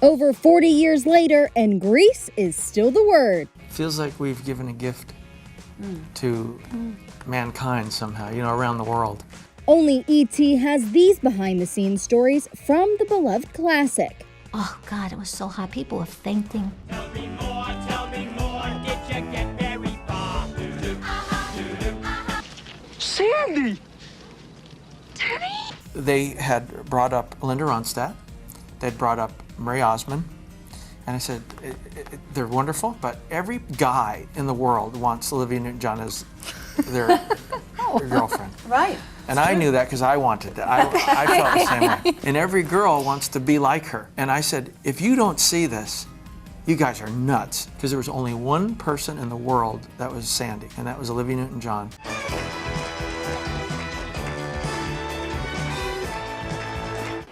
Over 40 years later, and Grease is still the word. Feels like we've given a gift to mankind somehow, around the world. Only E.T. has these behind-the-scenes stories from the beloved classic. Oh, God, it was so hot. People were fainting. Tell me more, did you get very far? Sandy! Teddy? They had brought up Linda Ronstadt. They'd brought up Mary Osmond. And I said, they're wonderful, but every guy in the world wants Olivia Newton-John as their girlfriend. Right. And I knew that because I wanted that. I felt the same way. And every girl wants to be like her. And I said, if you don't see this, you guys are nuts. Because there was only one person in the world that was Sandy, and that was Olivia Newton-John.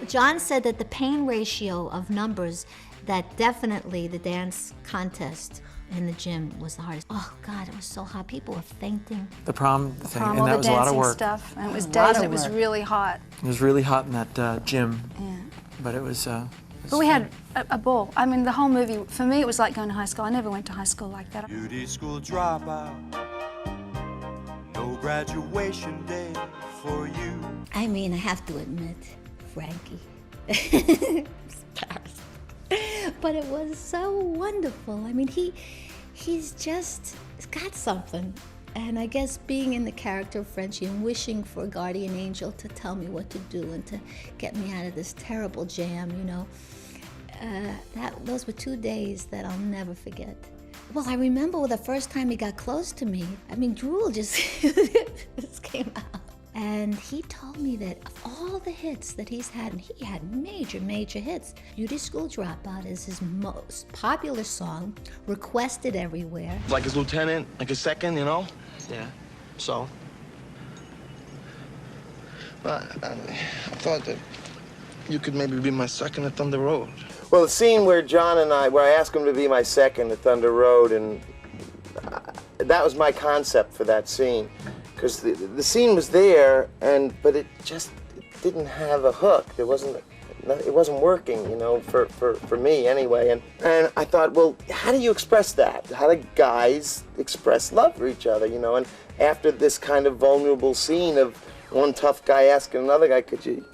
John said that the pain ratio of numbers, that definitely the dance contest in the gym was the hardest. Oh, God, it was so hot. People were fainting. The prom thing, Prom, and that all was the a lot of dancing work. stuff, and it was days, and it was really hot. It was really hot in that gym, Yeah. but it was But we had a ball. I mean, the whole movie, for me, it was like going to high school. I never went to high school like that. Beauty school dropout, no graduation day for you. I mean, I have to admit, Frankie. Embarrassed. But it was so wonderful. I mean, he's got something. And I guess being in the character of Frenchie and wishing for a guardian angel to tell me what to do and to get me out of this terrible jam, those were 2 days that I'll never forget. Well, I remember the first time he got close to me, I mean, drool just came out. And he told me that of all the hits that he's had, and he had major hits, Beauty School Dropout is his most popular song, requested everywhere. Like his lieutenant, like his second, yeah. So? But I thought that you could maybe be my second at Thunder Road. Well, the scene where where I asked him to be my second at Thunder Road, and that was my concept for that scene. Because the scene was there, but it didn't have a hook. It wasn't working, for me anyway. And I thought, well, how do you express that? How do guys express love for each other, And after this kind of vulnerable scene of one tough guy asking another guy, could you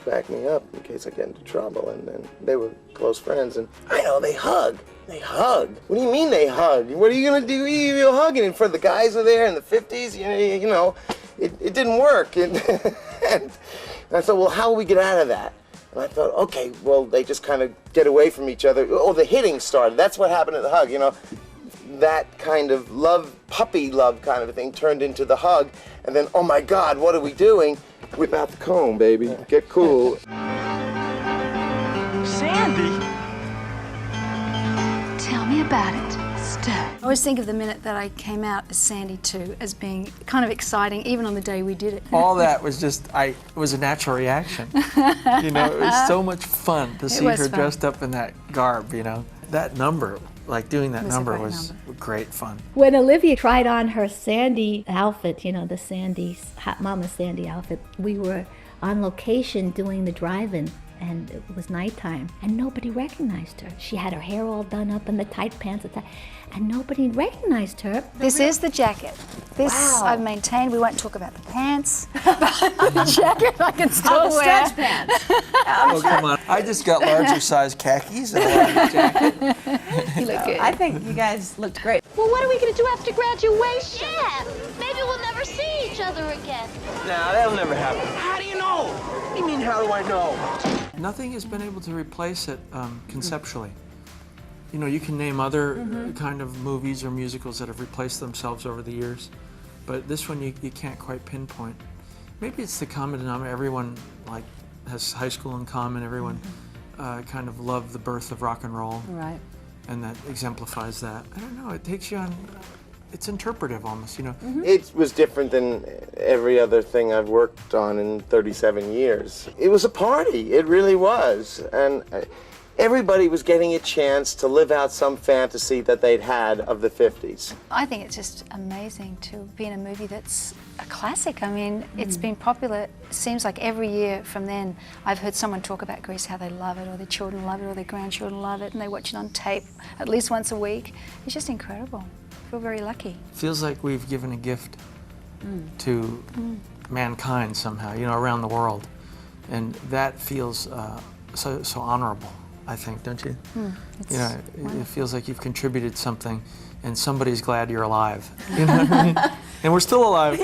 back me up in case I get into trouble? And they were close friends, and I know they hug. They hug. What do you mean they hug? What are you gonna do? You're hugging in front of the guys are there in the 50s. It didn't work. And I thought, well, how will we get out of that? And I thought, okay, well, they just kind of get away from each other. Oh, the hitting started. That's what happened at the hug. That kind of love, puppy love kind of a thing turned into the hug. And then, oh my God, what are we doing? Whip out the comb, baby. Get cool. Sandy? Tell me about it, Stir. I always think of the minute that I came out as Sandy 2 as being kind of exciting, even on the day we did it. All that was it was a natural reaction. It was so much fun to see her dressed up in that garb, That number, doing that number was great fun. When Olivia tried on her Sandy outfit, the Sandy, Hot Mama Sandy outfit, we were on location doing the drive-in, and it was nighttime, and nobody recognized her. She had her hair all done up and the tight pants, and nobody recognized her. This is the jacket. This I've maintained. We won't talk about the pants, but the jacket I can still wear. Stretch pants. Oh, come on. I just got larger size khakis and a larger jacket. You look good. I think you guys looked great. Well, what are we going to do after graduation? Yeah, maybe we'll never see each other again. Nah, that'll never happen. How do you know? What do you mean, how do I know? Nothing has been able to replace it conceptually. You can name other kind of movies or musicals that have replaced themselves over the years, but this one you can't quite pinpoint. Maybe it's the common denominator. Everyone has high school in common. Everyone kind of loved the birth of rock and roll. Right. And that exemplifies that. I don't know. It takes you on. It's interpretive almost. It was different than every other thing I've worked on in 37 years. It was a party. It really was. And everybody was getting a chance to live out some fantasy that they'd had of the 50s. I think it's just amazing to be in a movie that's a classic. I mean, it's been popular, it seems like every year from then. I've heard someone talk about Grease, how they love it, or their children love it, or their grandchildren love it, and they watch it on tape at least once a week. It's just incredible. I feel very lucky. Feels like we've given a gift to mankind somehow, you know, around the world. And that feels so honorable, I think, don't you? You know, it feels like you've contributed something and somebody's glad you're alive. You know what I mean? And we're still alive.